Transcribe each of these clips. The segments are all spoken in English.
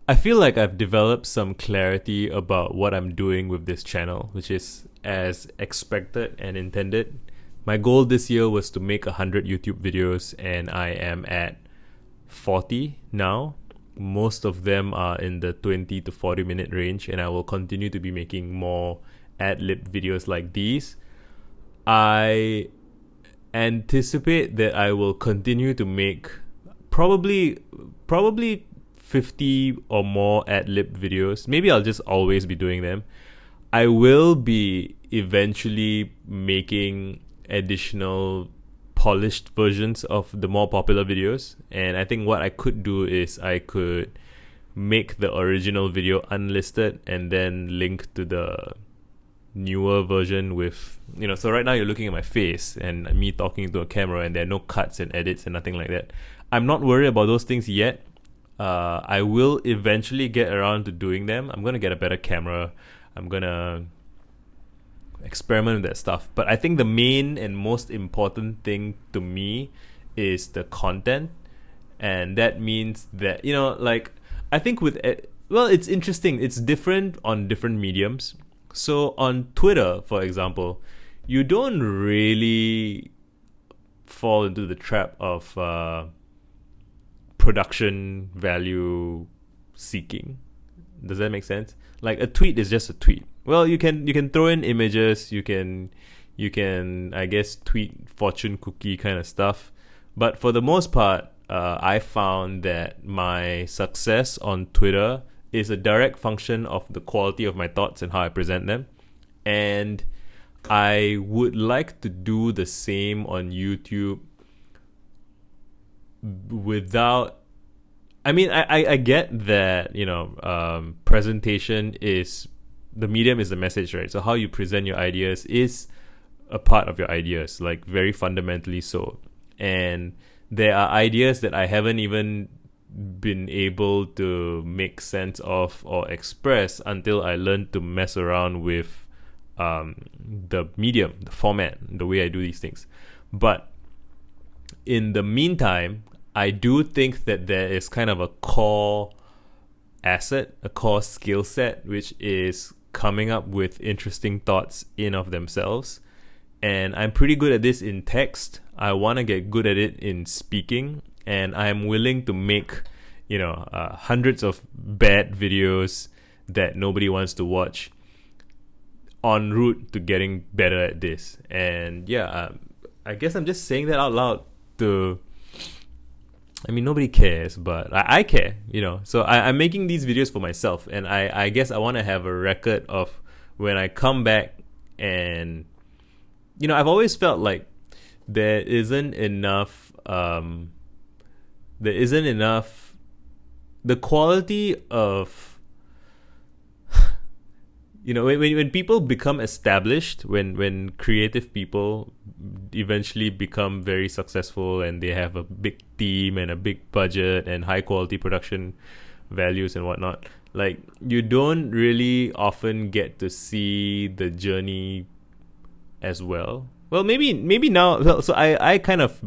I feel like I've developed some clarity about what I'm doing with this channel, which is as expected and intended. My goal this year was to make 100 YouTube videos, and I am at 40 now. Most of them are in the 20 to 40 minute range, and I will continue to be making more ad lib videos like these. I anticipate that I will continue to make probably 50 or more ad lib videos. Maybe I'll just always be doing them. I will be eventually making additional polished versions of the more popular videos, and I think what I could do is I could make the original video unlisted and then link to the newer version with, so right now you're looking at my face and me talking to a camera, and there are no cuts and edits and nothing like that. I'm not worried about those things yet. I will eventually get around to doing them. I'm gonna get a better camera. I'm gonna experiment with that stuff. But I think the main and most important thing to me is the content. And that means that, I think it's interesting. It's different on different mediums. So on Twitter, for example, you don't really fall into the trap of production value seeking. Does that make sense? Like, a tweet is just a tweet. Well, you can throw in images, you can I guess tweet fortune cookie kind of stuff, but for the most part, I found that my success on Twitter is a direct function of the quality of my thoughts and how I present them, and I would like to do the same on YouTube without. I mean, I get that, presentation is the medium is the message, right? So how you present your ideas is a part of your ideas, like very fundamentally so. And there are ideas that I haven't even been able to make sense of or express until I learned to mess around with the medium, the format, the way I do these things. But in the meantime, I do think that there is kind of a core asset, a core skill set, which is coming up with interesting thoughts in of themselves. And I'm pretty good at this in text. I want to get good at it in speaking, and I'm willing to make, hundreds of bad videos that nobody wants to watch en route to getting better at this. And I guess I'm just saying that out loud to. I mean, nobody cares, but I care, So I'm making these videos for myself, and I guess I want to have a record of when I come back. And, I've always felt like there isn't enough, the quality of, when people become established, when creative people eventually become very successful and they have a big team and a big budget and high quality production values and whatnot, like, you don't really often get to see the journey as well. Well, maybe now. So I kind of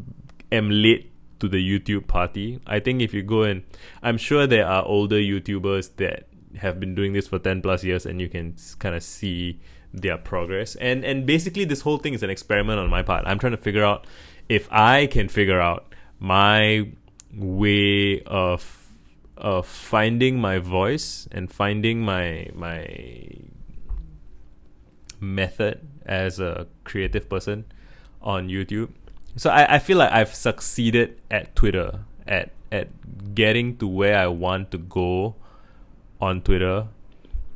am late to the YouTube party. I think if you go and I'm sure there are older YouTubers that have been doing this for 10 plus years, and you can kind of see their progress. And basically this whole thing is an experiment on my part. I'm trying to figure out if I can figure out my way of finding my voice and finding my method as a creative person on YouTube. So I feel like I've succeeded at Twitter at getting to where I want to go on Twitter,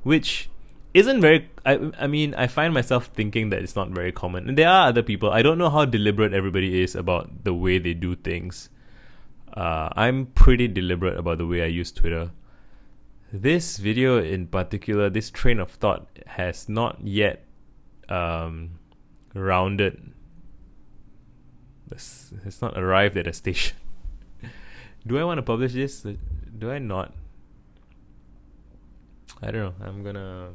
which isn't very. I mean, I find myself thinking that it's not very common. And there are other people. I don't know how deliberate everybody is about the way they do things. I'm pretty deliberate about the way I use Twitter. This video in particular, this train of thought has not yet rounded. It's not arrived at a station. Do I want to publish this? Do I not? I don't know. I'm gonna